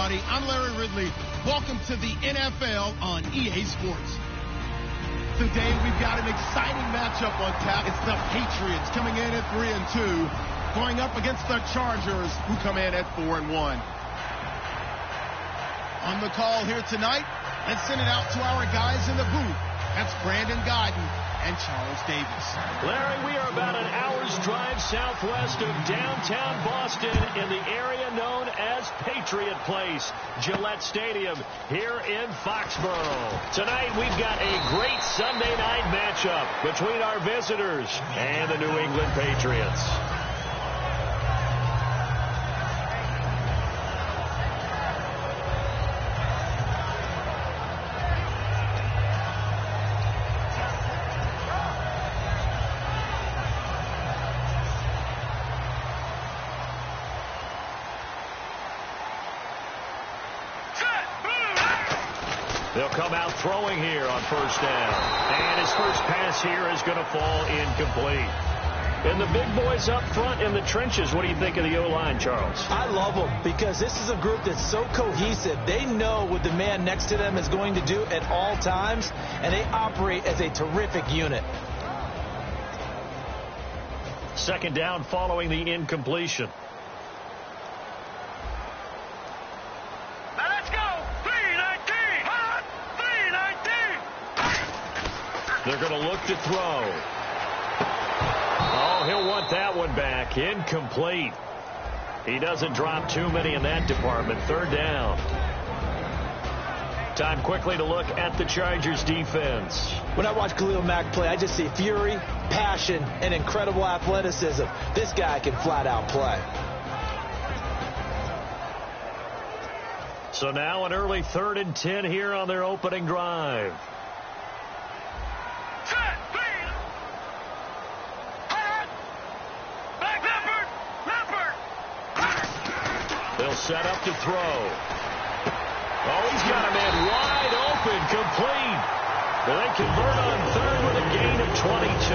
everybody. I'm Larry Ridley. Welcome to the NFL on EA Sports. Today, we've got an exciting matchup on tap. It's the Patriots coming in at 3-2, going up against the Chargers, who come in at 4-1. On the call here tonight, let's send it out to our guys in the booth. That's Brandon Guyton and Charles Davis. Larry, we are about an hour's drive southwest of downtown Boston in the area known as Patriot Place, Gillette Stadium here in Foxborough. Tonight we've got a great Sunday night matchup between our visitors and the New England Patriots. They'll come out throwing here on first down. And his first pass here is going to fall incomplete. And the big boys up front in the trenches, what do you think of the O-line, Charles? I love them because this is a group that's so cohesive. They know what the man next to them is going to do at all times, and they operate as a terrific unit. Second down following the incompletion. They're going to look to throw. Oh, he'll want that one back. Incomplete. He doesn't drop too many in that department. Third down. Time quickly to look at the Chargers defense. When I watch Khalil Mack play, I just see fury, passion, and incredible athleticism. This guy can flat out play. So now an early 3rd and 10 here on their opening drive. They'll set up to throw. Oh, he's got a man wide open, complete. Well, they convert on third with a gain of 22.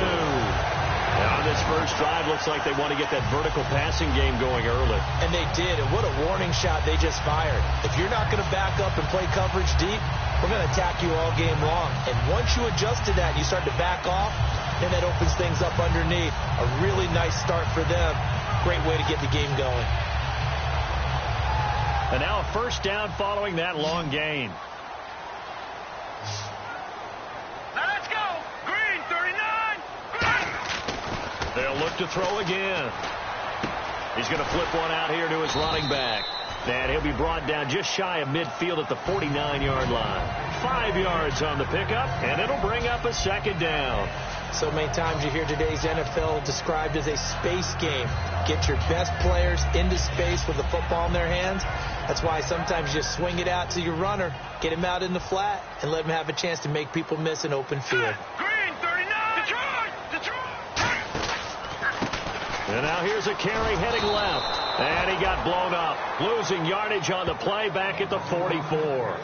Now, on this first drive, looks like they want to get that vertical passing game going early. And they did, and what a warning shot they just fired. If you're not going to back up and play coverage deep, we're going to attack you all game long. And once you adjust to that and you start to back off, then that opens things up underneath. A really nice start for them. Great way to get the game going. And now a first down following that long gain. Let's go. Green, 39. They'll look to throw again. He's going to flip one out here to his running back. And he'll be brought down just shy of midfield at the 49-yard line. 5 yards on the pickup, and it'll bring up a second down. So many times you hear today's NFL described as a space game. Get your best players into space with the football in their hands. That's why sometimes you just swing it out to your runner, get him out in the flat, and let him have a chance to make people miss an open field. Green, 39. Detroit. And now here's a carry heading left. And he got blown up, losing yardage on the play back at the 44.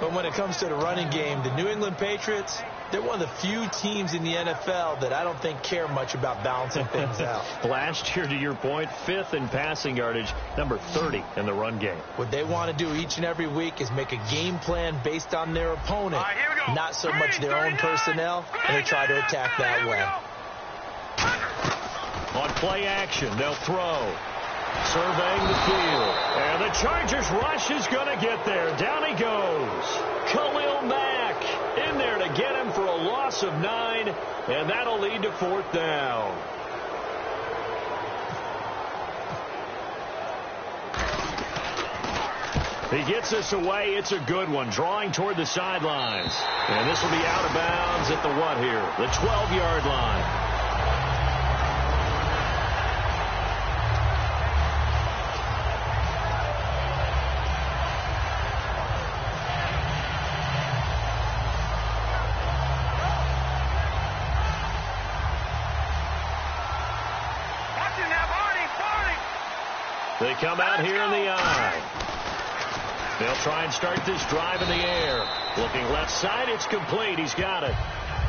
But when it comes to the running game, the New England Patriots, they're one of the few teams in the NFL that I don't think care much about balancing things out. Last year, to your point, 5th in passing yardage, number 30 in the run game. What they want to do each and every week is make a game plan based on their opponent, not so much their own personnel, and they try to attack that way. On play action, they'll throw. Surveying the field. And the Chargers rush is going to get there. Down he goes. Khalil Mack in there to get him for a loss of 9. And that'll lead to 4th down. He gets this away. It's a good one. Drawing toward the sidelines. And this will be out of bounds at the what here? The 12-yard line. They come out here in the eye. They'll try and start this drive in the air. Looking left side, it's complete. He's got it.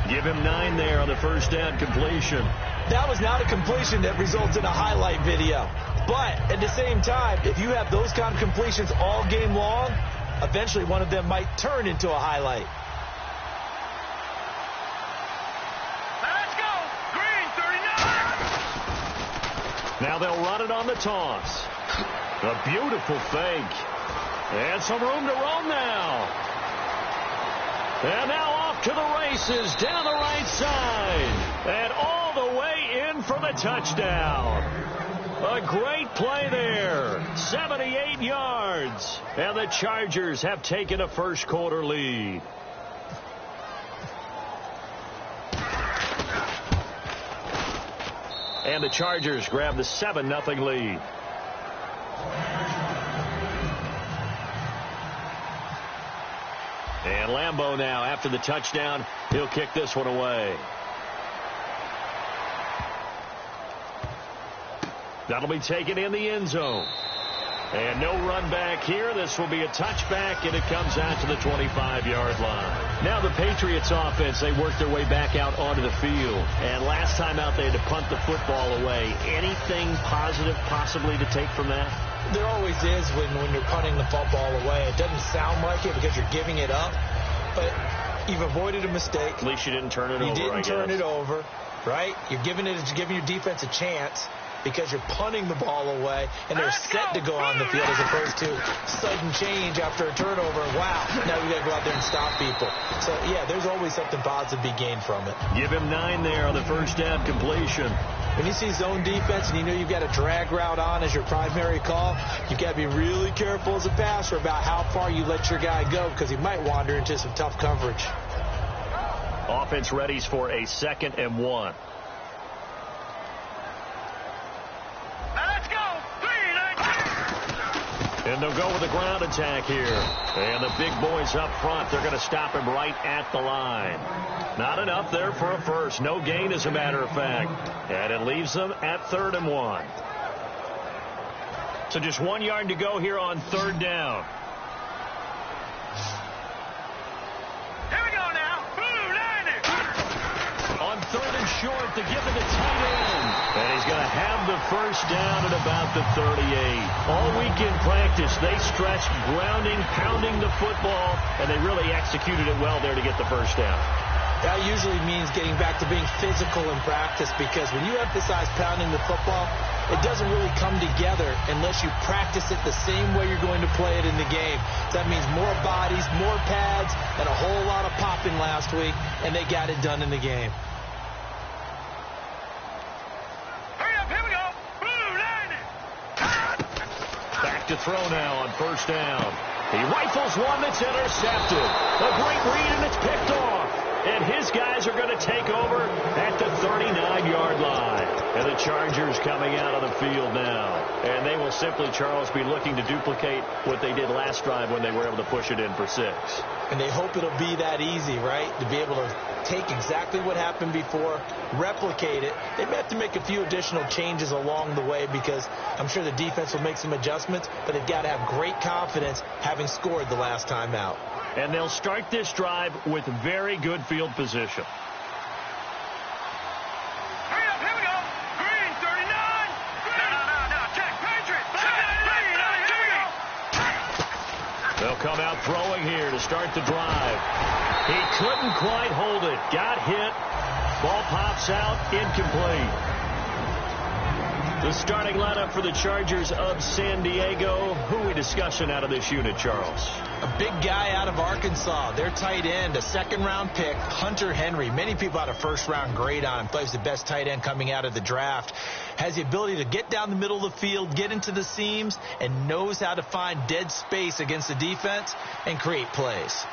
Give him 9 there on the first down completion. That was not a completion that results in a highlight video. But at the same time, if you have those kind of completions all game long, eventually one of them might turn into a highlight. Let's go. Green 39. Now they'll run it on the toss. A beautiful fake. And some room to roam now. And now off to the races down the right side. And all the way in for the touchdown. A great play there. 78 yards. And the Chargers have taken a first quarter lead. And the Chargers grab the 7-0 lead. And Lambeau now, after the touchdown, he'll kick this one away. That'll be taken in the end zone. And no run back here. This will be a touchback, and it comes out to the 25-yard line. Now the Patriots offense, they work their way back out onto the field. And last time out, they had to punt the football away. Anything positive possibly to take from that? There always is when you're punting the football away. It doesn't sound like it because you're giving it up, but you've avoided a mistake. At least you didn't turn it over, You didn't turn it over, right? You're giving your defense a chance because you're punting the ball away, and they're set to go on the field as opposed to sudden change after a turnover. Wow, now we got to go out there and stop people. So, yeah, there's always something positive to be gained from it. Give him 9 there on the first down completion. When you see zone defense and you know you've got a drag route on as your primary call, you've got to be really careful as a passer about how far you let your guy go because he might wander into some tough coverage. Offense readies for a 2nd and 1. And they'll go with the ground attack here. And the big boys up front, they're going to stop him right at the line. Not enough there for a first. No gain, as a matter of fact. And it leaves them at 3rd and 1. So just 1 yard to go here on 3rd down. Here we go now. Blue 90. On 3rd and short to give it to tight end. And he's going to have the first down at about the 38. All week in practice, they stretched, grounding, pounding the football, and they really executed it well there to get the first down. That usually means getting back to being physical in practice because when you emphasize pounding the football, it doesn't really come together unless you practice it the same way you're going to play it in the game. So that means more bodies, more pads, and a whole lot of popping last week, and they got it done in the game. To throw now on first down. He rifles one that's intercepted. A great read, and it's picked off. And his guys are going to take over at the 39-yard line. And the Chargers coming out on the field now. And they will simply, Charles, be looking to duplicate what they did last drive when they were able to push it in for 6. And they hope it'll be that easy, right? To be able to take exactly what happened before, replicate it. They may have to make a few additional changes along the way because I'm sure the defense will make some adjustments, but they've got to have great confidence having scored the last time out. And they'll start this drive with very good field position. Hurry up, here we go. Green 39. Green. No, check. Patriots. They'll come out throwing here to start the drive. He couldn't quite hold it. Got hit. Ball pops out. Incomplete. The starting lineup for the Chargers of San Diego. Who are we discussing out of this unit, Charles? A big guy out of Arkansas. Their tight end, a 2nd-round pick, Hunter Henry. Many people had a 1st-round grade on him. Plays the best tight end coming out of the draft. Has the ability to get down the middle of the field, get into the seams, and knows how to find dead space against the defense and create plays.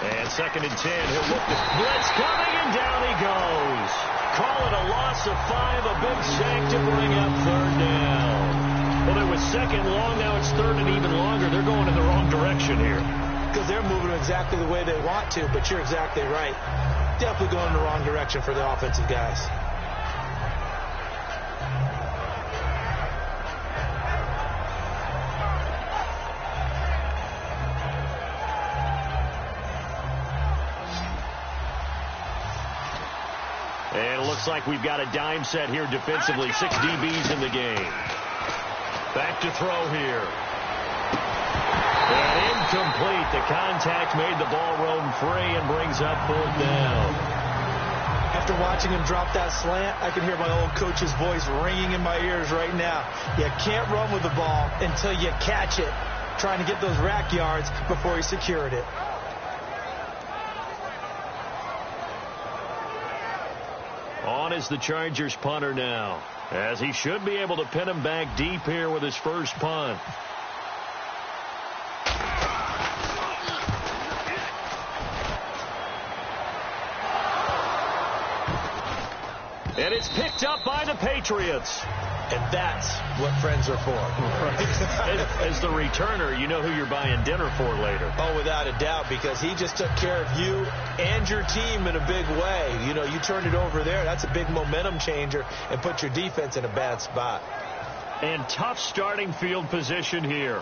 And 2nd and 10. He'll look to blitz coming, and down he goes. Call it a loss of 5, a big sack to bring up 3rd down. Well, it was 2nd long, now it's 3rd and even longer. They're going in the wrong direction here. Because they're moving exactly the way they want to, but you're exactly right. Definitely going in the wrong direction for the offensive guys. looks like we've got a dime set here defensively. 6 DBs in the game. Back to throw here. And incomplete. The contact made the ball roam free and brings up 4th down. After watching him drop that slant, I can hear my old coach's voice ringing in my ears right now. You can't run with the ball until you catch it. Trying to get those rack yards before he secured it. On is the Chargers punter now, as he should be able to pin him back deep here with his first punt. And it's picked up by the Patriots. And that's what friends are for. As the returner, you know who you're buying dinner for later. Oh, without a doubt, because he just took care of you and your team in a big way. You know, you turned it over there. That's a big momentum changer and put your defense in a bad spot. And tough starting field position here.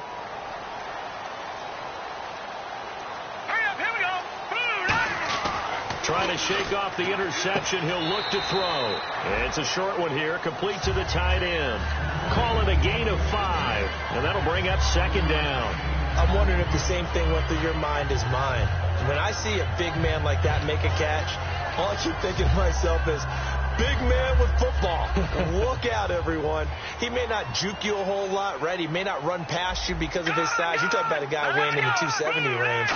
Trying to shake off the interception. He'll look to throw. It's a short one here, complete to the tight end. Call it a gain of 5, and that'll bring up 2nd down. I'm wondering if the same thing went through your mind as mine. When I see a big man like that make a catch, all I keep thinking to myself is, big man with football. Look out, everyone. He may not juke you a whole lot, right? He may not run past you because of his size. You're talking about a guy weighing in the 270 range.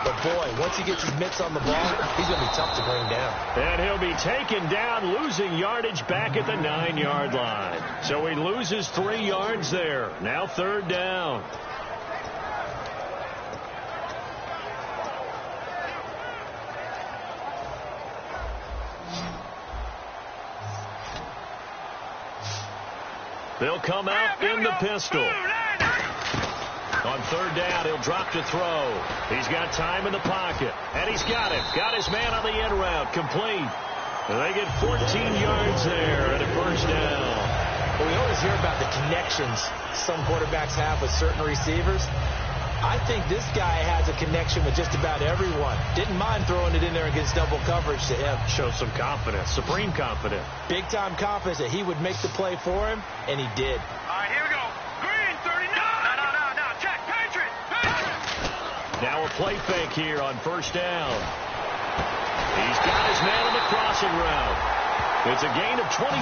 But, boy, once he gets his mitts on the ball, he's going to be tough to bring down. And he'll be taken down, losing yardage back at the 9-yard line. So he loses 3 yards there. Now 3rd down. They'll come out in the pistol. On 3rd down, he'll drop to throw. He's got time in the pocket. And he's got it. Got his man on the end route. Complete. And they get 14 yards there at a 1st down. Well, we always hear about the connections some quarterbacks have with certain receivers. I think this guy has a connection with just about everyone. Didn't mind throwing it in there against double coverage to him. Shows some confidence, supreme confidence. Big-time confidence that he would make the play for him, and he did. All right, here we go. Green, 39. No. Check. Patriots. Now a play fake here on 1st down. He's got his man on the crossing route. It's a gain of 24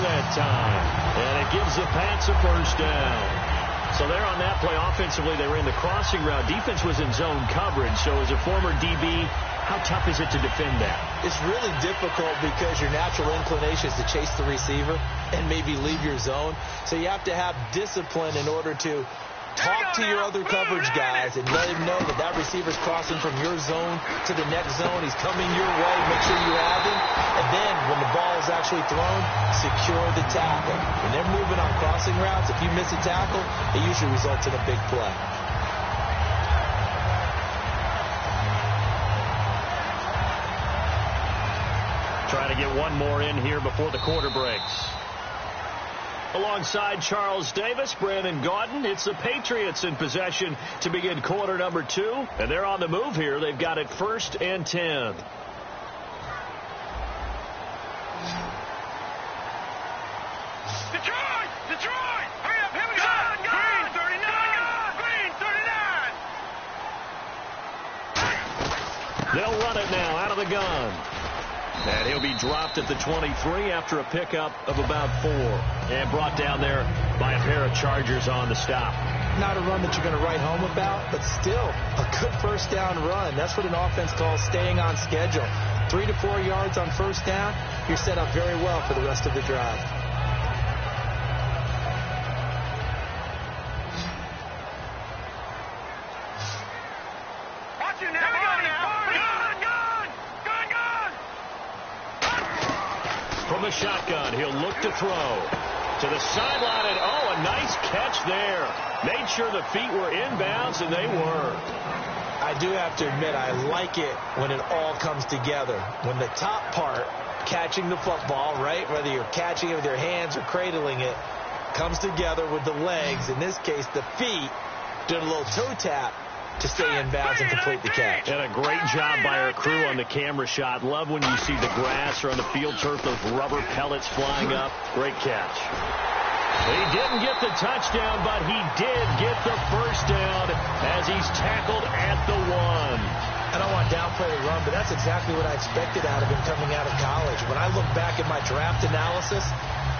that time, and it gives the Pats a 1st down. So there on that play, offensively, they ran the crossing route. Defense was in zone coverage. So as a former DB, how tough is it to defend that? It's really difficult because your natural inclination is to chase the receiver and maybe leave your zone. So you have to have discipline in order to talk to your other coverage guys and let him know that that receiver's crossing from your zone to the next zone. He's coming your way. Make sure you have him. And then when the ball is actually thrown, secure the tackle. When they're moving on crossing routes, if you miss a tackle, it usually results in a big play. Trying to get one more in here before the quarter breaks. Alongside Charles Davis, Brandon Gaudin, it's the Patriots in possession to begin quarter number 2. And they're on the move here. They've got it 1st and 10. Detroit! Hurry up, here we go! Green, 39! Green, 39! They'll run it now out of the gun. And he'll be dropped at the 23 after a pickup of about 4. And brought down there by a pair of Chargers on the stop. Not a run that you're going to write home about, but still a good 1st down run. That's what an offense calls staying on schedule. 3 to 4 yards on 1st down, you're set up very well for the rest of the drive. Watch you now. From the shotgun, he'll look to throw. To the sideline, and a nice catch there. Made sure the feet were inbounds, and they were. I do have to admit, I like it when it all comes together. When the top part, catching the football, right, whether you're catching it with your hands or cradling it, comes together with the legs. In this case, the feet, did a little toe tap, to stay in bounds and complete the catch. And a great job by our crew on the camera shot. Love when you see the grass or on the field turf, those rubber pellets flying up. Great catch. He didn't get the touchdown, but he did get the first down as he's tackled at the 1. I don't want to downplay the run, but that's exactly what I expected out of him coming out of college. When I look back at my draft analysis,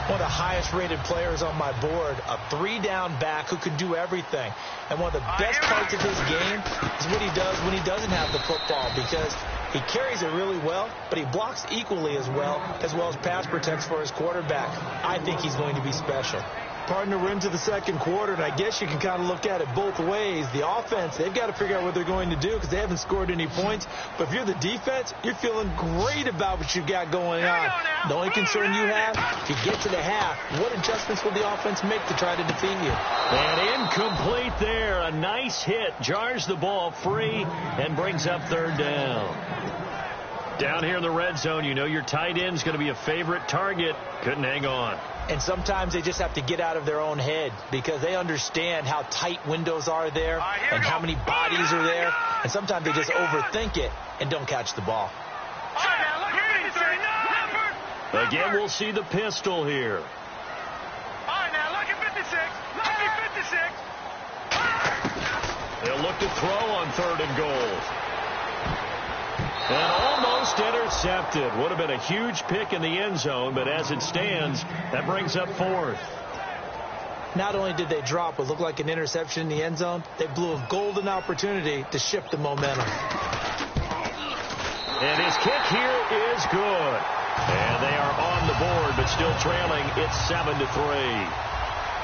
one of the highest-rated players on my board, a 3-down back who can do everything. And one of the best parts of his game is what he does when he doesn't have the football, because he carries it really well, but he blocks equally as well as pass protects for his quarterback. I think he's going to be special. Partner, we're into the second quarter, and I guess you can kind of look at it both ways. The offense, they've got to figure out what they're going to do because they haven't scored any points. But if you're the defense, you're feeling great about what you got going on. The only concern you have, if you get to the half, what adjustments will the offense make to try to defeat you? And incomplete there. A nice hit. Jars the ball free and brings up third down. Down here in the red zone, you know your tight end's going to be a favorite target. Couldn't hang on. And sometimes they just have to get out of their own head because they understand how tight windows are there and how many bodies are there. And sometimes they just overthink it and don't catch the ball. Again, we'll see the pistol here. All right, now look at 56. Look at 56. They'll look to throw on 3rd and goal. And almost intercepted. Would have been a huge pick in the end zone, but as it stands, that brings up 4th. Not only did they drop what looked like an interception in the end zone, they blew a golden opportunity to shift the momentum. And his kick here is good. And they are on the board, but still trailing. It's 7-3.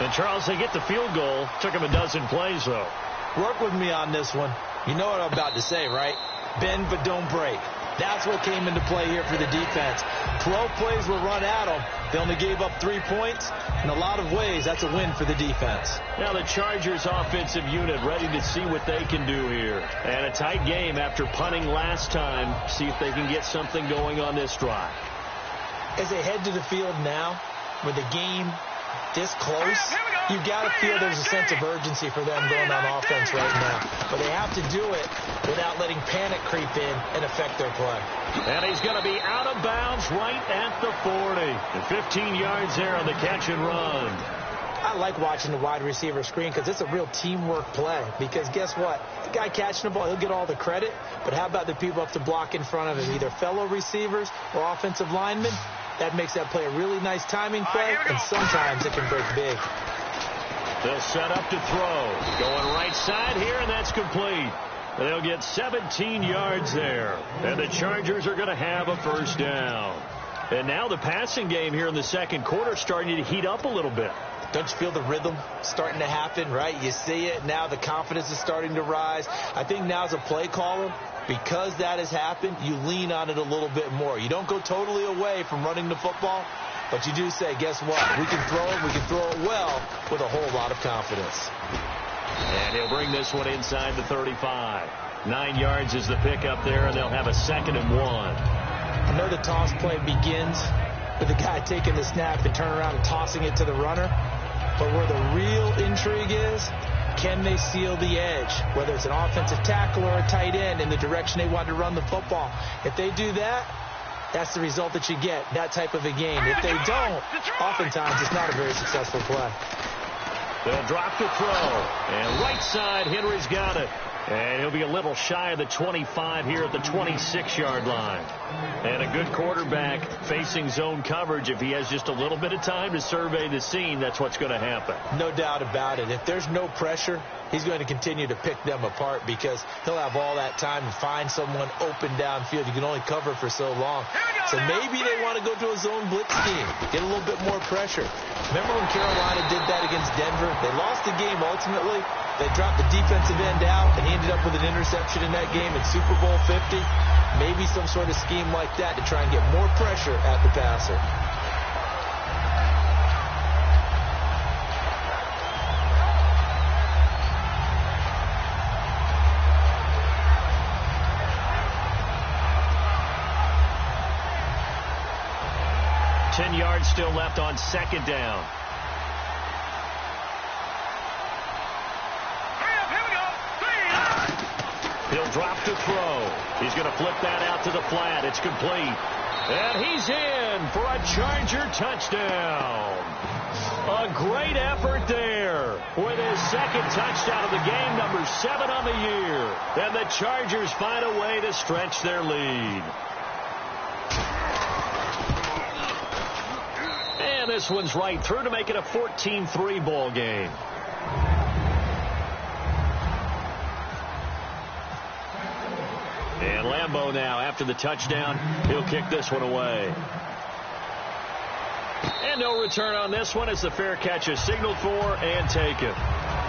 And Charles, they get the field goal. Took him a dozen plays, though. Work with me on this one. You know what I'm about to say, right? Bend but don't break. That's what came into play here for the defense. 12 plays were run at them. They only gave up 3 points. In a lot of ways, that's a win for the defense. Now the Chargers offensive unit ready to see what they can do here. And a tight game after punting last time. See if they can get something going on this drive. As they head to the field now, with the game this close, you got to feel there's a sense of urgency for them going on offense right now. But they have to do it without letting panic creep in and affect their play. And he's going to be out of bounds right at the 40. And 15 yards there on the catch and run. I like watching the wide receiver screen because it's a real teamwork play. Because guess what? The guy catching the ball, he'll get all the credit. But how about the people up to block in front of him, either fellow receivers or offensive linemen? That makes that play a really nice timing play, and sometimes it can break big. They'll set up to throw. Going right side here, and that's complete. They'll get 17 yards there. And the Chargers are going to have a first down. And now the passing game here in the second quarter starting to heat up a little bit. Don't you feel the rhythm starting to happen, right? You see it. Now the confidence is starting to rise. I think now as a play caller, because that has happened, you lean on it a little bit more. You don't go totally away from running the football, but you do say, guess what? We can throw it. We can throw it well with a whole lot of confidence. And he'll bring this one inside the 35. 9 yards is the pickup there, and they'll have a 2nd and 1. I know the toss play begins with the guy taking the snap and turning around and tossing it to the runner. But where the real intrigue is, can they seal the edge, whether it's an offensive tackle or a tight end in the direction they want to run the football? If they do that, that's the result that you get, that type of a game. If they don't, oftentimes it's not a very successful play. They'll drop the throw. And right side, Henry's got it. And he'll be a little shy of the 25 here at the 26-yard line. And a good quarterback facing zone coverage. If he has just a little bit of time to survey the scene, that's what's going to happen. No doubt about it. If there's no pressure, he's going to continue to pick them apart because he'll have all that time to find someone open downfield. You can only cover for so long. So maybe they want to go to a zone blitz scheme, get a little bit more pressure. Remember when Carolina did that against Denver? They lost the game ultimately. They dropped the defensive end out, and he ended up with an interception in that game in Super Bowl 50. Maybe some sort of scheme like that to try and get more pressure at the passer. Ten yards still left on 2nd down. He'll drop to throw. He's going to flip that out to the flat. It's complete. And he's in for a Charger touchdown. A great effort there with his second touchdown of the game, number 7 on the year. And the Chargers find a way to stretch their lead. And this one's right through to make it a 14-3 ball game. And Lambeau now, after the touchdown, he'll kick this one away. And no return on this one as the fair catch is signaled for and taken.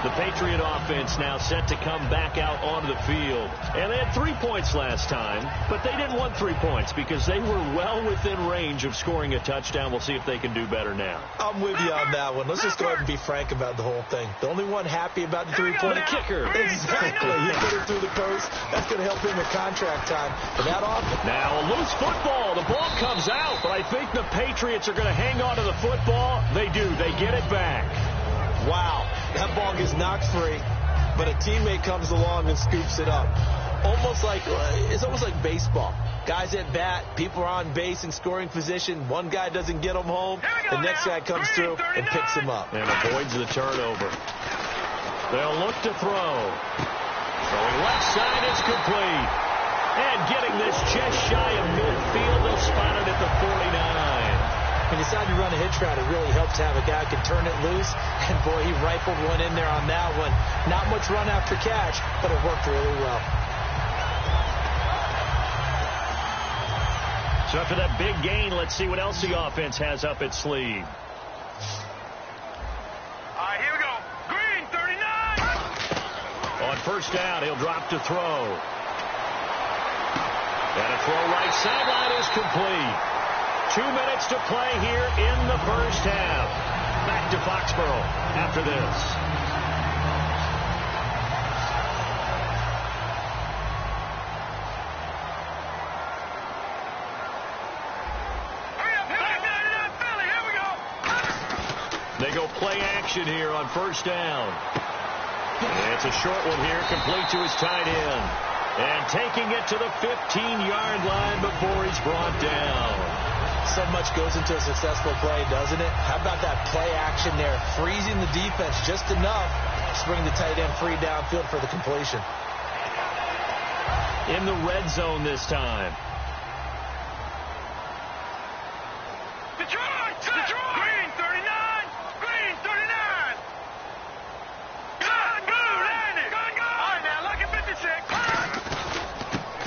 The Patriot offense now set to come back out onto the field. And they had 3 points last time, but they didn't want 3 points because they were well within range of scoring a touchdown. We'll see if they can do better now. I'm with you on that one. Let's just go ahead and be frank about the whole thing. The only one happy about the 3-point kicker. Exactly. He put it through the post. That's going to help him with contract time. But that offense. Now a loose football. The ball comes out, but I think the Patriots are going to hang on to the football. They do. They get it back. Wow, that ball gets knocked free, but a teammate comes along and scoops it up. It's almost like baseball. Guys at bat, people are on base in scoring position. One guy doesn't get them home. The next guy comes through and picks him up. And avoids the turnover. They'll look to throw. Throwing left side is complete. And getting this just shy of midfield, they'll spot it at the 49. When you decide to run a hitch route, it really helps to have a guy who can turn it loose. And, boy, he rifled one in there on that one. Not much run after catch, but it worked really well. So after that big gain, let's see what else the offense has up its sleeve. All right, here we go. Green, 39. On first down, he'll drop to throw. And a throw right sideline is complete. 2 minutes to play here in the first half. Back to Foxborough after this. They go play action here on first down. And it's a short one here, complete to his tight end. And taking it to the 15-yard line before he's brought down. So much goes into a successful play, doesn't it? How about that play action there? Freezing the defense just enough to bring the tight end free downfield for the completion. In the red zone this time. Detroit! Green, 39! Green, 39! Gun, blue, landing! Gun, gun! All right, now, lucky 56.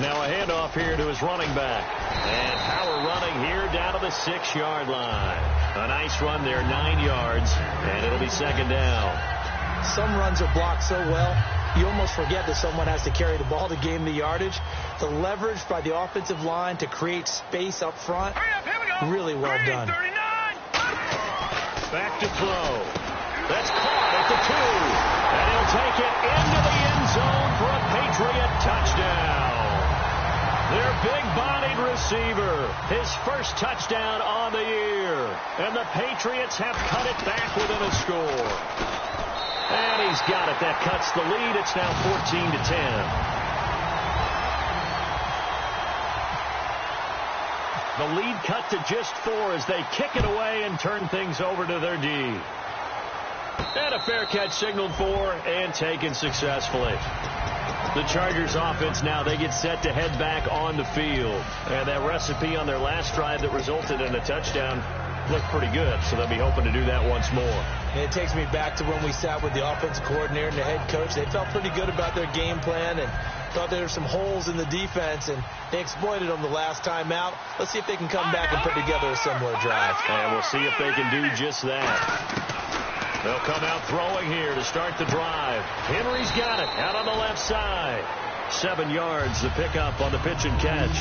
Now a handoff here to his running back. And power running here down to the 6-yard line. A nice run there, 9 yards, and it'll be second down. Some runs are blocked so well, you almost forget that someone has to carry the ball to gain the yardage. The leverage by the offensive line to create space up front, really well done. Back to throw. That's caught at the 2. And he'll take it into the end zone for a Patriot touchdown. Their big-bodied receiver, his first touchdown on the year. And the Patriots have cut it back within a score. And he's got it. That cuts the lead. It's now 14-10. The lead cut to just 4 as they kick it away and turn things over to their D. And a fair catch signaled for and taken successfully. The Chargers offense now, they get set to head back on the field. And that recipe on their last drive that resulted in a touchdown looked pretty good, so they'll be hoping to do that once more. And it takes me back to when we sat with the offensive coordinator and the head coach. They felt pretty good about their game plan and thought there were some holes in the defense, and they exploited them the last time out. Let's see if they can come back and put together a similar drive. And we'll see if they can do just that. They'll come out throwing here to start the drive. Henry's got it out on the left side. 7 yards the pickup on the pitch and catch.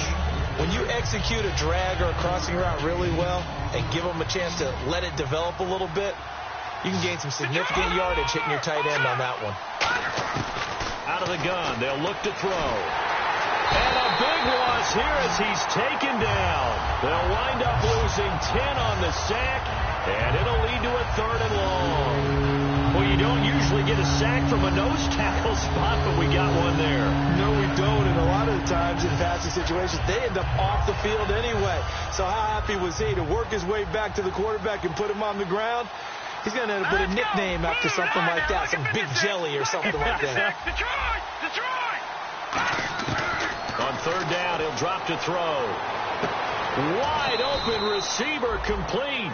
When you execute a drag or a crossing route really well and give them a chance to let it develop a little bit, you can gain some significant yardage hitting your tight end on that one. Out of the gun, they'll look to throw. And a big loss here as he's taken down. They'll wind up losing 10 on the sack, and it'll lead to a 3rd and long. Well, you don't usually get a sack from a nose tackle spot, but we got one there. No, we don't. And a lot of the times in passing situations, they end up off the field anyway. So how happy was he to work his way back to the quarterback and put him on the ground? He's going to end up with a nickname after something like that, some Big Jelly or something like that. Detroit! On third down, he'll drop to throw. Wide open receiver complete.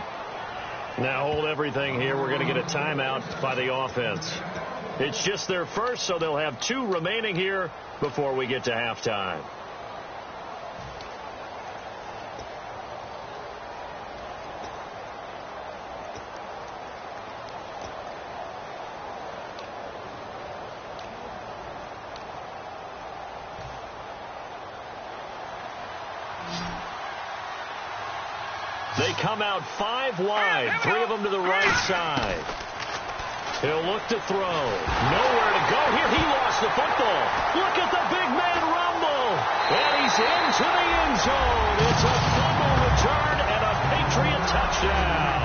Now hold everything here. We're going to get a timeout by the offense. It's just their first, so they'll have 2 remaining here before we get to halftime. They come out 5 wide, 3 of them to the right side. He'll look to throw. Nowhere to go here. He lost the football. Look at the big man rumble. And he's into the end zone. It's a fumble return and a Patriot touchdown.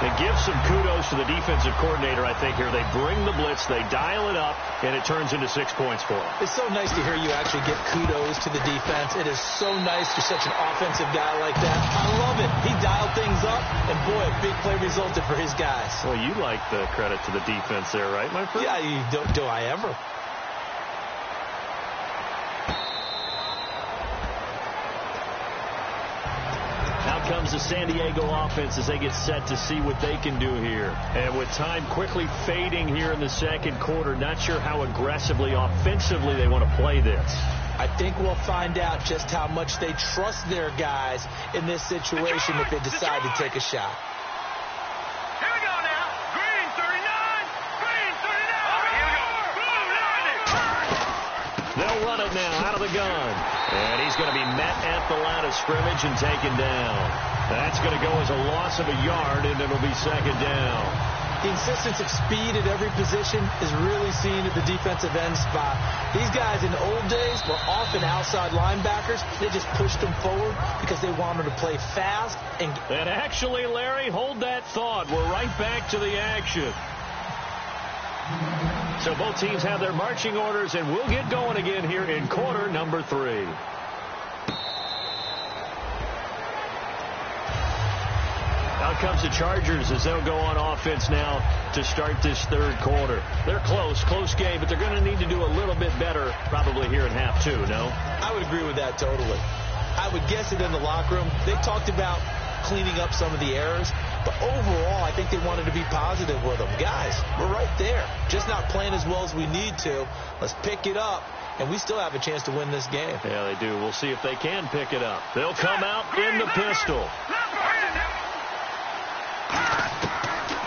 It gives some kudos to the defensive coordinator, I think, here. They bring the blitz, they dial it up, and it turns into 6 points for them. It's so nice to hear you actually give kudos to the defense. It is so nice for such an offensive guy like that. I love it. He dialed things up, and boy, a big play resulted for his guys. Well, you like the credit to the defense there, right, my friend? Yeah, do I ever? Comes the San Diego offense as they get set to see what they can do here. And with time quickly fading here in the second quarter, not sure how aggressively, offensively they want to play this. I think we'll find out just how much they trust their guys in this situation if they decide to take a shot. Here we go now. Green 39. Green 39. Oh, here we go. Blue 90. They'll run it now out of the gun. And he's going to be met at the line of scrimmage and taken down. That's going to go as a loss of a yard, and it'll be second down. The insistence of speed at every position is really seen at the defensive end spot. These guys in the old days were often outside linebackers. They just pushed them forward because they wanted to play fast. And actually, Larry, hold that thought. We're right back to the action. So both teams have their marching orders, and we'll get going again here in quarter number 3. Out comes the Chargers as they'll go on offense now to start this third quarter. They're close game, but they're going to need to do a little bit better probably here in half 2, no? I would agree with that totally. I would guess that in the locker room, they talked about cleaning up some of the errors, but overall, I think they wanted to be positive with them. Guys, we're right there. Just not playing as well as we need to. Let's pick it up, and we still have a chance to win this game. Yeah, they do. We'll see if they can pick it up. They'll come out in the pistol.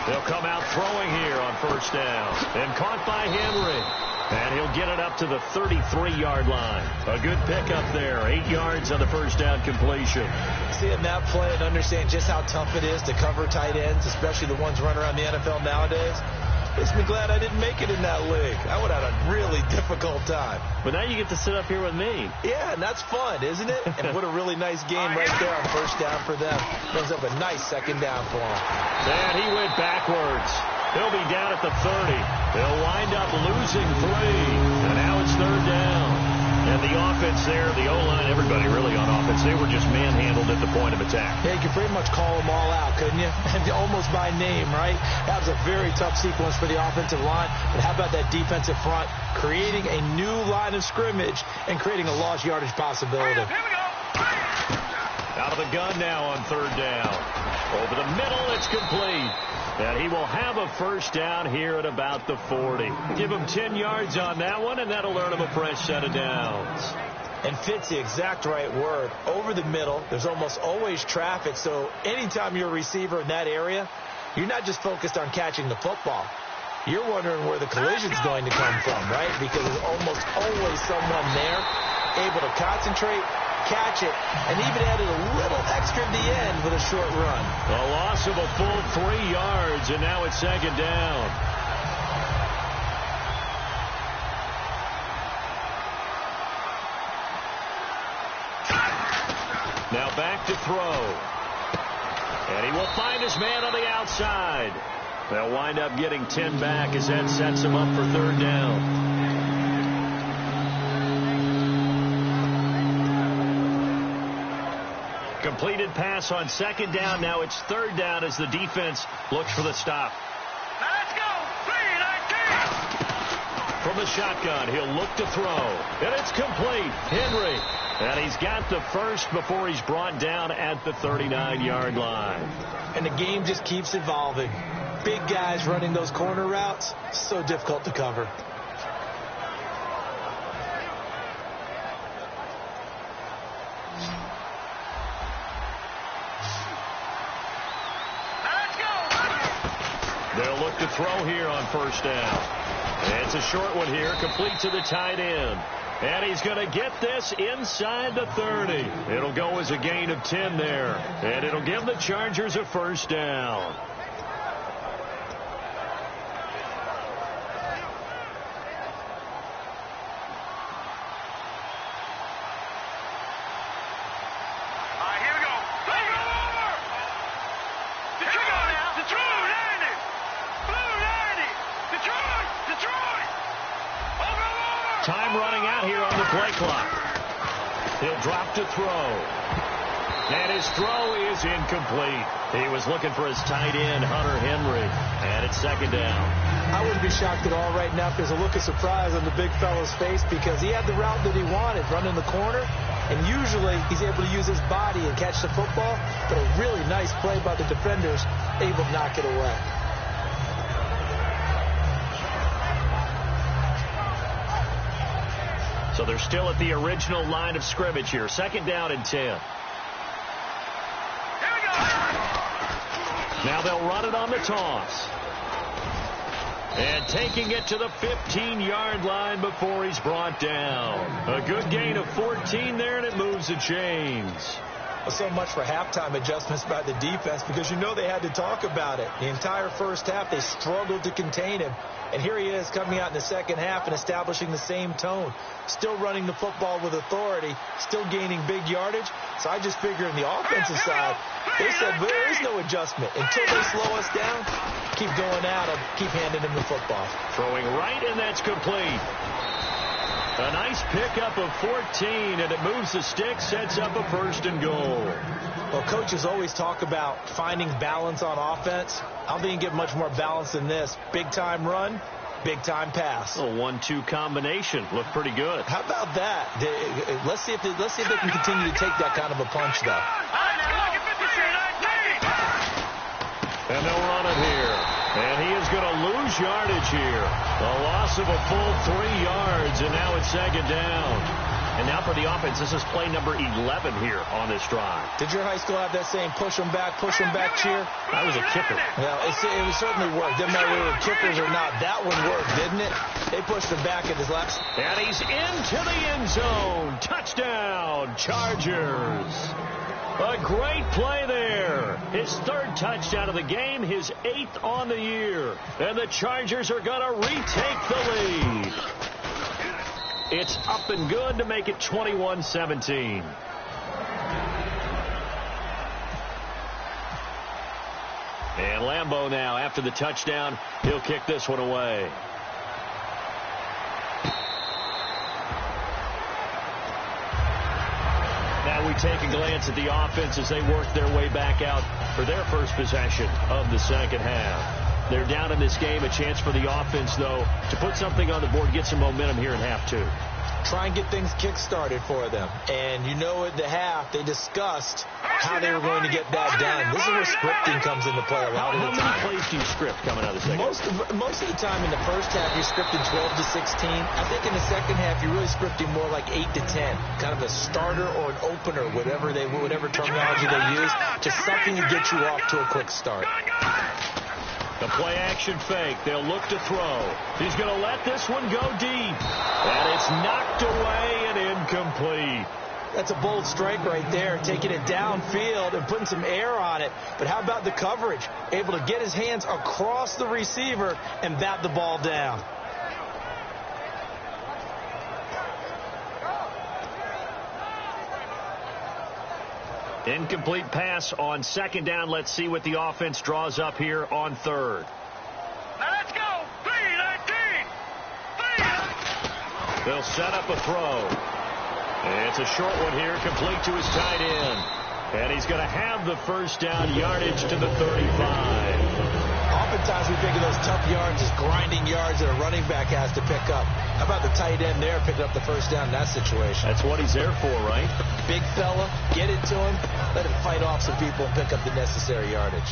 They'll come out throwing here on first down. And caught by Henry. And he'll get it up to the 33-yard line. A good pickup there. 8 yards on the first down completion. Seeing that play and understanding just how tough it is to cover tight ends, especially the ones running around the NFL nowadays, makes me glad I didn't make it in that league. I would have had a really difficult time. But now you get to sit up here with me. Yeah, and that's fun, isn't it? And what a really nice game right there on first down for them. Brings up a nice second down for them. And he went backwards. He'll be down at the 30. They'll wind up losing 3. And now it's third down. And the offense there, the O-line, everybody really on offense, they were just manhandled at the point of attack. Yeah, you could pretty much call them all out, couldn't you? And almost by name, right? That was a very tough sequence for the offensive line. But how about that defensive front creating a new line of scrimmage and creating a lost yardage possibility? Here we go. Out of the gun now on third down. Over the middle, it's complete. And he will have a first down here at about the 40. Give him 10 yards on that one, and that'll earn him a fresh set of downs. And fits the exact right word. Over the middle, there's almost always traffic, so anytime you're a receiver in that area, you're not just focused on catching the football. You're wondering where the collision's going to come from, right? Because there's almost always someone there able to concentrate, catch it, and even added a little extra at the end with a short run. A loss of a full 3 yards, and now it's second down. Now back to throw. And he will find his man on the outside. They'll wind up getting 10 back as that sets them up for third down. Completed pass on second down. Now it's third down as the defense looks for the stop. Now let's go. 3-19. From the shotgun, he'll look to throw. And it's complete. Henry. And he's got the first before he's brought down at the 39-yard line. And the game just keeps evolving. Big guys running those corner routes, so difficult to cover. They'll look to throw here on first down. It's a short one here, complete to the tight end. And he's going to get this inside the 30. It'll go as a gain of 10 there. And it'll give the Chargers a first down. Time running out here on the play clock. He'll drop to throw. And his throw is incomplete. He was looking for his tight end, Hunter Henry. And it's second down. I wouldn't be shocked at all right now if there's a look of surprise on the big fella's face because he had the route that he wanted, running the corner. And usually he's able to use his body and catch the football. But a really nice play by the defenders, able to knock it away. So they're still at the original line of scrimmage here. Second down and 10. Now they'll run it on the toss. And taking it to the 15-yard line before he's brought down. A good gain of 14 there, and it moves the chains. Well, so much for halftime adjustments by the defense because you know they had to talk about it. The entire first half, they struggled to contain him. And here he is coming out in the second half and establishing the same tone. Still running the football with authority, still gaining big yardage. So I just figure on the offensive side, they said there is no adjustment. Until they slow us down, keep going at him, keep handing him the football. Throwing right, and that's complete. A nice pickup of 14, and it moves the stick, sets up a first and goal. Well, coaches always talk about finding balance on offense. I don't think you can get much more balance than this. Big-time run, big-time pass. A 1-2 combination. Looked pretty good. How about that? Let's see if they can continue to take that kind of a punch, though. And they'll run it here. And he is going to lose yardage here. A loss of a full 3 yards, and now it's second down. And now for the offense, this is play number 11 here on this drive. Did your high school have that saying, push them back cheer? I was a kicker. Well, it certainly worked. Didn't matter whether they were kickers or not. That one worked, didn't it? They pushed him back at his left. And he's into the end zone. Touchdown, Chargers. A great play there. His third touchdown of the game, his 8th on the year. And the Chargers are going to retake the lead. It's up and good to make it 21-17. And Lambeau now, after the touchdown, he'll kick this one away. Now we take a glance at the offense as they work their way back out for their first possession of the second half. They're down in this game. A chance for the offense, though, to put something on the board, get some momentum here in half two. Try and get things kick-started for them. And you know at the half, they discussed how they were going to get that done. This is where scripting comes into play a lot of the time. How many plays do you script coming out of the second? Most of the time in the first half, you're scripting 12 to 16. I think in the second half, you're really scripting more like 8 to 10. Kind of a starter or an opener, whatever terminology they use, just something to get you off to a quick start. The play-action fake. They'll look to throw. He's going to let this one go deep. And it's knocked away and incomplete. That's a bold strike right there, taking it downfield and putting some air on it. But how about the coverage? Able to get his hands across the receiver and bat the ball down. Incomplete pass on second down. Let's see what the offense draws up here on third. They'll set up a throw. It's a short one here, complete to his tight end. And he's going to have the first down, yardage to the 35. Oftentimes we think of those tough yards as grinding yards that a running back has to pick up. How about the tight end there picking up the first down in that situation? That's what he's there for, right? Big fella, get it to him, let him fight off some people and pick up the necessary yardage.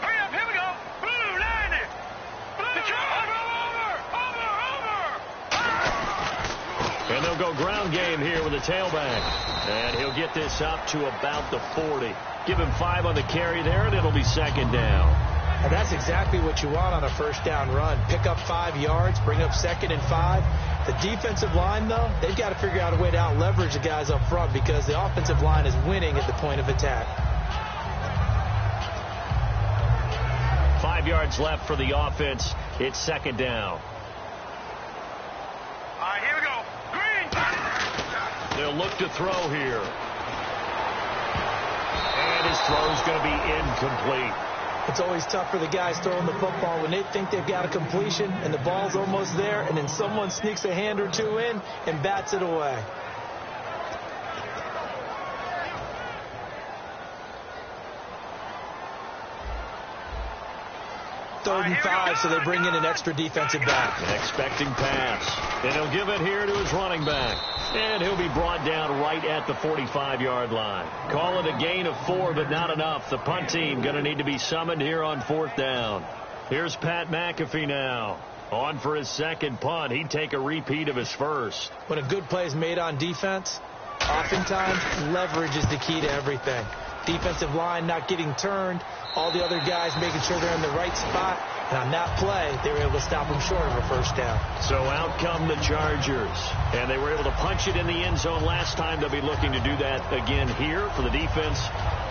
Hurry up, here we go. Blue, 90. Blue, over. And they'll go ground game here with a tailback. And he'll get this up to about the 40. Give him 5 on the carry there, and it'll be second down. And that's exactly what you want on a first down run. Pick up 5 yards, bring up 2nd and 5. The defensive line, though, they've got to figure out a way to out-leverage the guys up front because the offensive line is winning at the point of attack. 5 yards left for the offense. It's second down. All right, here we go. Green. They'll look to throw here. And his throw's going to be incomplete. It's always tough for the guys throwing the football when they think they've got a completion and the ball's almost there, and then someone sneaks a hand or two in and bats it away. Third and 5, so they bring in an extra defensive back. An expecting pass. And he'll give it here to his running back. And he'll be brought down right at the 45-yard line. Call it a gain of 4, but not enough. The punt team going to need to be summoned here on 4th down. Here's Pat McAfee now. On for his second punt. He'd take a repeat of his first. When a good play is made on defense, oftentimes leverage is the key to everything. Defensive line not getting turned, all the other guys making sure they're in the right spot, and on that play, they were able to stop them short of a first down. So out come the Chargers, and they were able to punch it in the end zone last time. They'll be looking to do that again here for the defense.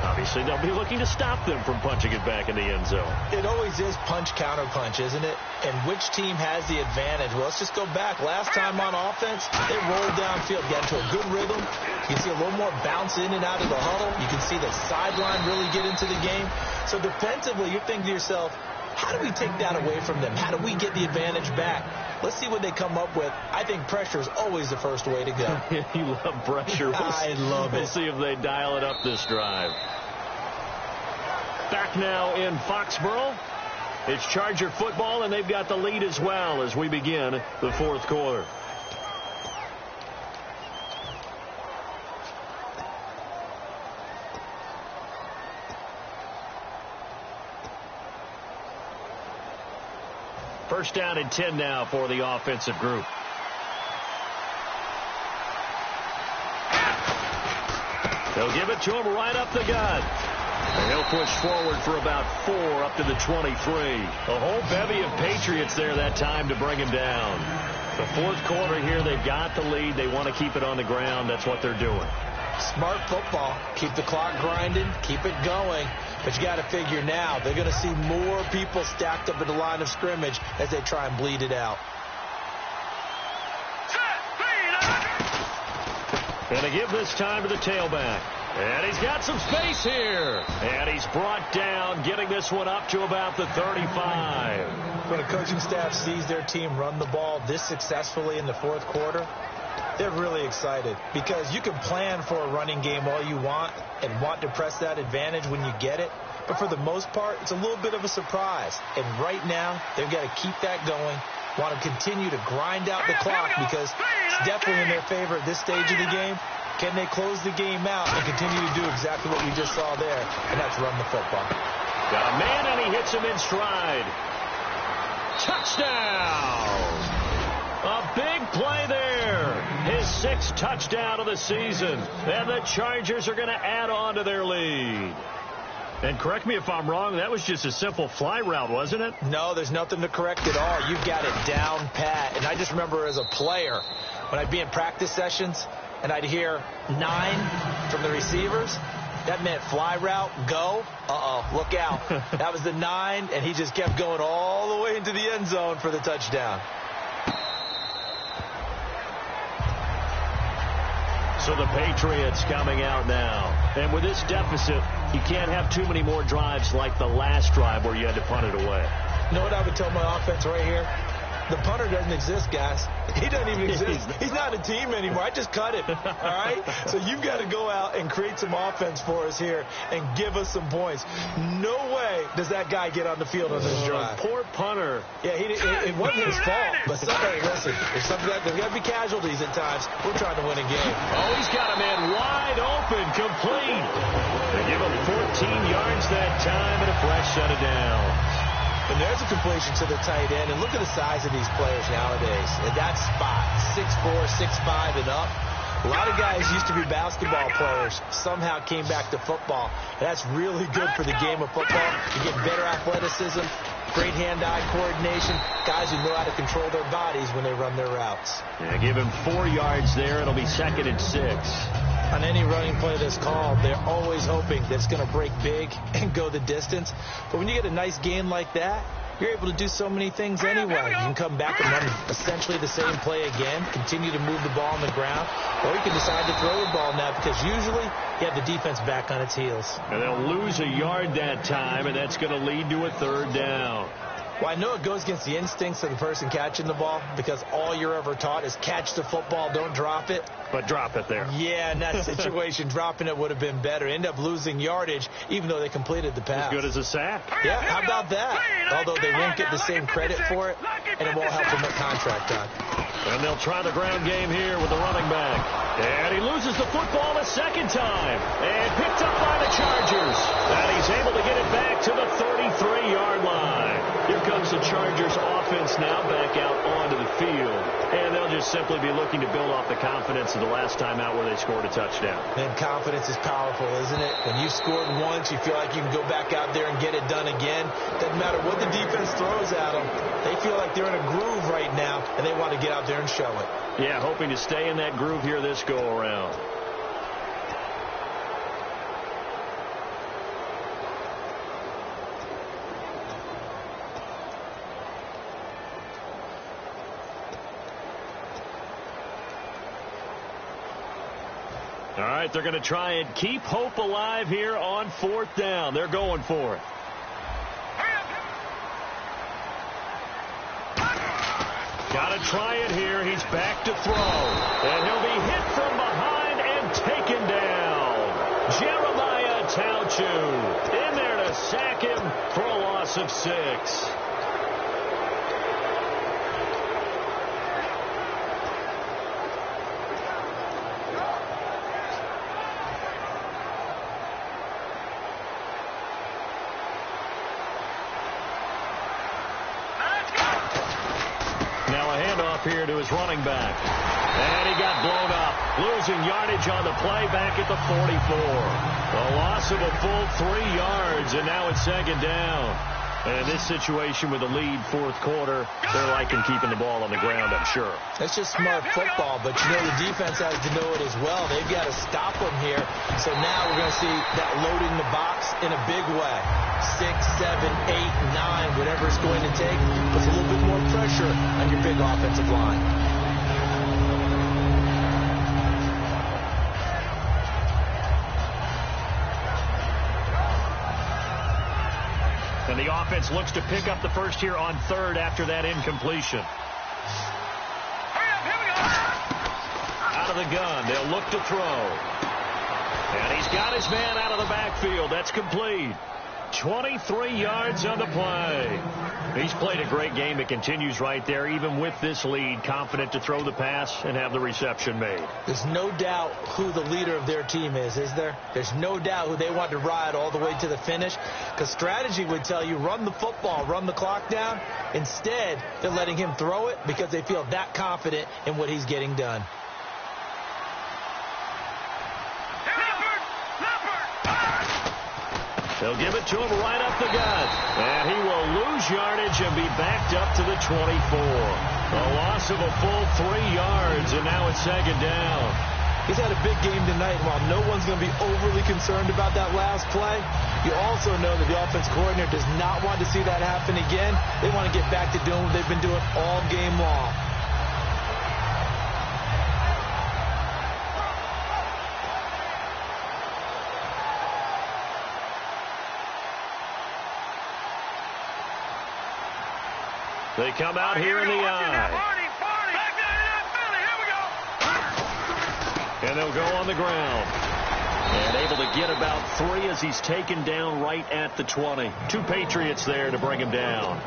Obviously, they'll be looking to stop them from punching it back in the end zone. It always is punch-counter-punch, isn't it? And which team has the advantage? Well, let's just go back. Last time on offense, they rolled downfield, got into a good rhythm. You can see a little more bounce in and out of the huddle. You can see the sideline really get into the game. So defensively, you're thinking to yourself, how do we take that away from them? How do we get the advantage back? Let's see what they come up with. I think pressure is always the first way to go. You love pressure. I love it. We'll see if they dial it up this drive. Back now in Foxborough. It's Charger football, and they've got the lead as well as we begin the 4th quarter. First down and 10 now for the offensive group. They'll give it to him right up the gut. And he'll push forward for about 4 up to the 23. A whole bevy of Patriots there that time to bring him down. The 4th quarter here, they've got the lead. They want to keep it on the ground. That's what they're doing. Smart football. Keep the clock grinding. Keep it going. But you got to figure now, they're going to see more people stacked up at the line of scrimmage as they try and bleed it out. And they give this time to the tailback. And he's got some space here. And he's brought down, getting this one up to about the 35. When a coaching staff sees their team run the ball this successfully in the 4th quarter, they're really excited because you can plan for a running game all you want and want to press that advantage when you get it. But for the most part, it's a little bit of a surprise. And right now, they've got to keep that going, want to continue to grind out the clock because it's definitely in their favor at this stage of the game. Can they close the game out and continue to do exactly what we just saw there, and that's run the football. Got a man, and he hits him in stride. Touchdown! A big play there. His 6th touchdown of the season. And the Chargers are going to add on to their lead. And correct me if I'm wrong, that was just a simple fly route, wasn't it? No, there's nothing to correct at all. You've got it down pat. And I just remember as a player, when I'd be in practice sessions, and I'd hear 9 from the receivers, that meant fly route, go. Uh-oh, look out. That was the 9, and he just kept going all the way into the end zone for the touchdown. So the Patriots coming out now. And with this deficit, you can't have too many more drives like the last drive where you had to punt it away. You know what I would tell my offense right here? The punter doesn't exist, guys. He doesn't even exist. He's not a team anymore. I just cut it, all right? So you've got to go out and create some offense for us here and give us some points. No way does that guy get on the field on this drive. Poor punter. Yeah, it wasn't his fault. But somebody, listen, there's got to be casualties at times. We're trying to win a game. Oh, he's got a man wide open, complete. They give him 14 yards that time and a fresh set of downs. And there's a completion to the tight end. And look at the size of these players nowadays. At that spot, 6'4", 6'5", and up. A lot of guys used to be basketball players, somehow came back to football. And that's really good for the game of football. You get better athleticism, great hand-eye coordination, guys who know how to control their bodies when they run their routes. Yeah, give him 4 yards there. It'll be 2nd and 6. On any running play that's called, they're always hoping that it's going to break big and go the distance. But when you get a nice gain like that, you're able to do so many things anyway. You can come back and run essentially the same play again, continue to move the ball on the ground, or you can decide to throw the ball now because usually you have the defense back on its heels. And they'll lose a yard that time, and that's going to lead to a 3rd down. Well, I know it goes against the instincts of the person catching the ball because all you're ever taught is catch the football, don't drop it. But drop it there. Yeah, in that situation, dropping it would have been better. End up losing yardage, even though they completed the pass. As good as a sack. Yeah, how about that? Although they won't get the same credit for it, and it won't help them at contract time. And they'll try the ground game here with the running back. And he loses the football a 2nd time. And picked up by the Chargers. And he's able to get it back to the 33-yard line. Here comes the Chargers offense now back out onto the field. And they'll just simply be looking to build off the confidence of the last time out where they scored a touchdown. And confidence is powerful, isn't it? When you've scored once, you feel like you can go back out there and get it done again. Doesn't matter what the defense throws at them. They feel like they're in a groove right now, and they want to get out there and show it. Yeah, hoping to stay in that groove here this go-around. All right, they're going to try and keep hope alive here on 4th down. They're going for it. Got to try it here. He's back to throw. And he'll be hit from behind and taken down. Jeremiah Tauchu in there to sack him for a loss of 6. Here to his running back. And he got blown up. Losing yardage on the play back at the 44. A loss of a full 3 yards, and now it's 2nd down. And in this situation with a lead 4th quarter, they're liking keeping the ball on the ground, I'm sure. That's just smart football, but you know the defense has to know it as well. They've got to stop them here. So now we're going to see that loading the box in a big way. 6, 7, 8, 9, whatever it's going to take, puts a little bit more pressure on your big offensive line. And the offense looks to pick up the first here on 3rd after that incompletion. Out of the gun, they'll look to throw. And he's got his man out of the backfield. That's complete. 23 yards on the play. He's played a great game. It continues right there, even with this lead, confident to throw the pass and have the reception made. There's no doubt who the leader of their team is there? There's no doubt who they want to ride all the way to the finish, because strategy would tell you run the football, run the clock down. Instead, they're letting him throw it because they feel that confident in what he's getting done. They'll give it to him right up the gut. And he will lose yardage and be backed up to the 24. A loss of a full 3 yards, and now it's 2nd down. He's had a big game tonight, and while no one's going to be overly concerned about that last play, you also know that the offense coordinator does not want to see that happen again. They want to get back to doing what they've been doing all game long. They come out here in the eye. And they'll go on the ground. And able to get about 3 as he's taken down right at the 20. 2 Patriots there to bring him down.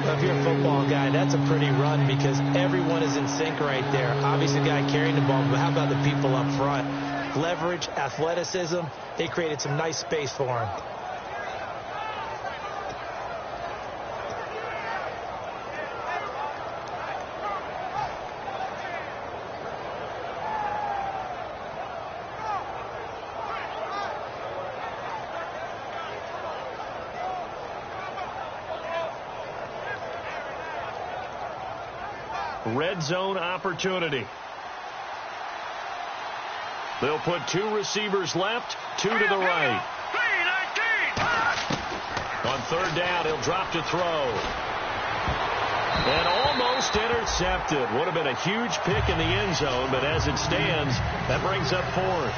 If you're a football guy, that's a pretty run because everyone is in sync right there. Obviously, the guy carrying the ball, but how about the people up front? Leverage, athleticism, they created some nice space for him. Red zone opportunity. They'll put 2 receivers left, 2 to the right. On 3rd down, he'll drop to throw. And almost intercepted. Would have been a huge pick in the end zone, but as it stands, that brings up 4th.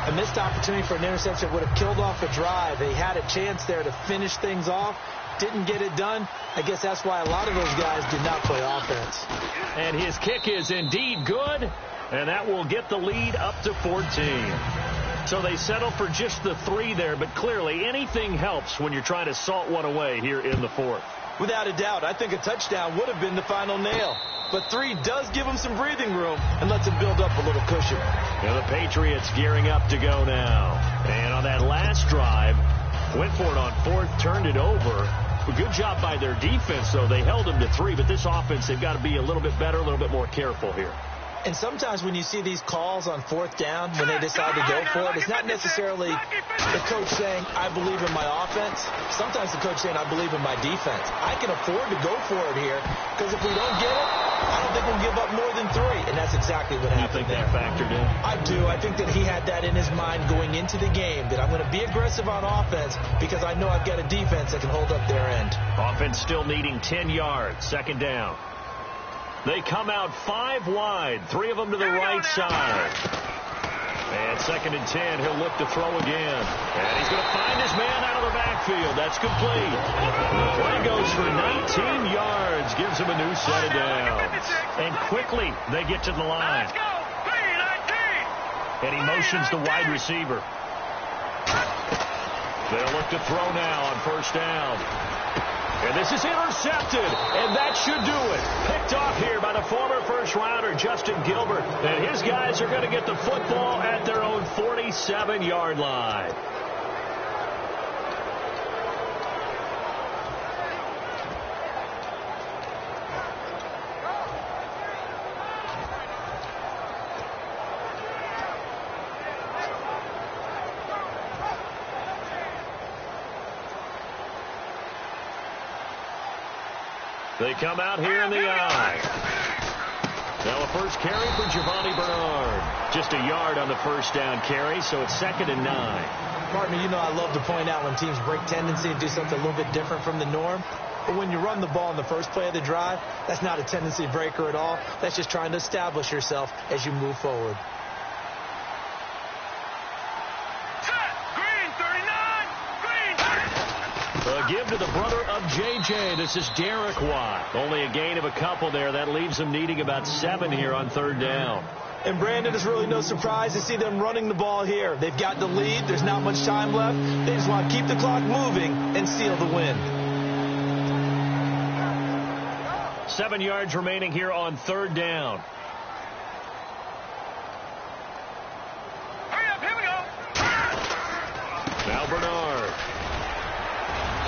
A missed opportunity for an interception would have killed off a drive. They had a chance there to finish things off. Didn't get it done. I guess that's why a lot of those guys did not play offense. And his kick is indeed good, and that will get the lead up to 14. So they settle for just the 3 there, but clearly anything helps when you're trying to salt one away here in the 4th. Without a doubt, I think a touchdown would have been the final nail. But 3 does give them some breathing room and lets them build up a little cushion. And the Patriots gearing up to go now. And on that last drive, went for it on 4th, turned it over. A good job by their defense, though. They held them to 3, but this offense, they've got to be a little bit better, a little bit more careful here. And sometimes when you see these calls on 4th down, when they decide to go for it, it's not necessarily the coach saying, I believe in my offense. Sometimes the coach saying, I believe in my defense. I can afford to go for it here, because if we don't get it, I don't think we'll give up more than 3. And that's exactly what happened there. You think that factored in? I do. I think that he had that in his mind going into the game, that I'm going to be aggressive on offense because I know I've got a defense that can hold up their end. Offense still needing 10 yards. 2nd down. They come out 5 wide, 3 of them to the right side. And 2nd and 10, he'll look to throw again. And he's going to find his man out of the backfield. That's complete. The play goes for 19 yards, gives him a new set of downs. And quickly, they get to the line. And he motions the wide receiver. They'll look to throw now on 1st down. And this is intercepted, and that should do it. Picked off here by the former first-rounder, Justin Gilbert. And his guys are going to get the football at their own 47-yard line. They come out here in the eye. Now a first carry for Giovanni Bernard. Just a yard on the 1st down carry, so it's 2nd and 9. Partner, you know I love to point out when teams break tendency and do something a little bit different from the norm. But when you run the ball in the first play of the drive, that's not a tendency breaker at all. That's just trying to establish yourself as you move forward. Give to the brother of J.J. This is Derek Watt. Only a gain of a couple there. That leaves them needing about 7 here on 3rd down. And, Brandon, it's really no surprise to see them running the ball here. They've got the lead. There's not much time left. They just want to keep the clock moving and seal the win. 7 yards remaining here on 3rd down. Hurry up, here we go. Now Bernard.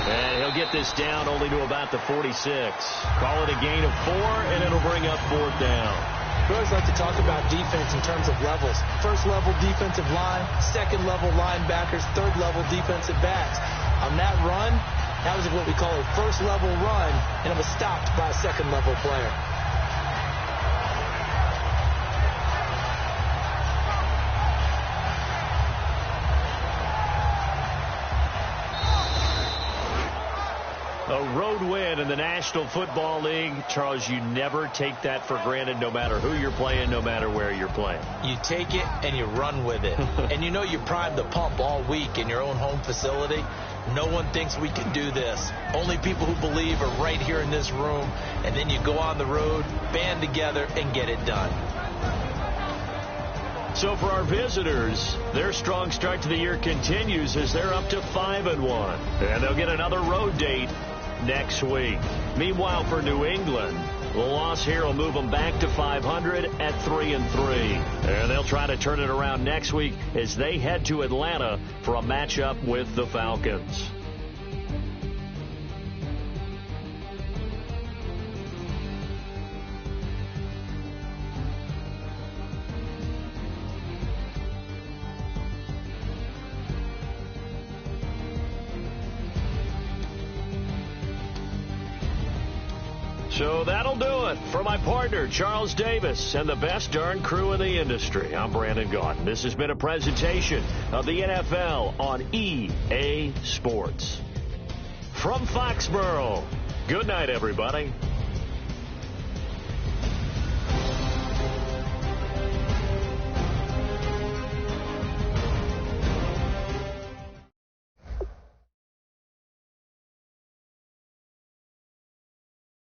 And he'll get this down only to about the 46. Call it a gain of 4, and it'll bring up 4th down. We always like to talk about defense in terms of levels. 1st level defensive line, 2nd level linebackers, 3rd level defensive backs. On that run, that was what we call a 1st level run, and it was stopped by a 2nd level player. A road win in the National Football League. Charles, you never take that for granted no matter who you're playing, no matter where you're playing. You take it and you run with it. And you know you primed the pump all week in your own home facility. No one thinks we can do this. Only people who believe are right here in this room. And then you go on the road, band together, and get it done. So for our visitors, their strong start to the year continues as they're up to 5-1. And they'll get another road date next week. Meanwhile, for New England, the loss here will move them back to 500 at 3-3. And they'll try to turn it around next week as they head to Atlanta for a matchup with the Falcons. So that'll do it for my partner, Charles Davis, and the best darn crew in the industry. I'm Brandon Gaudin. This has been a presentation of the NFL on EA Sports. From Foxborough, good night, everybody.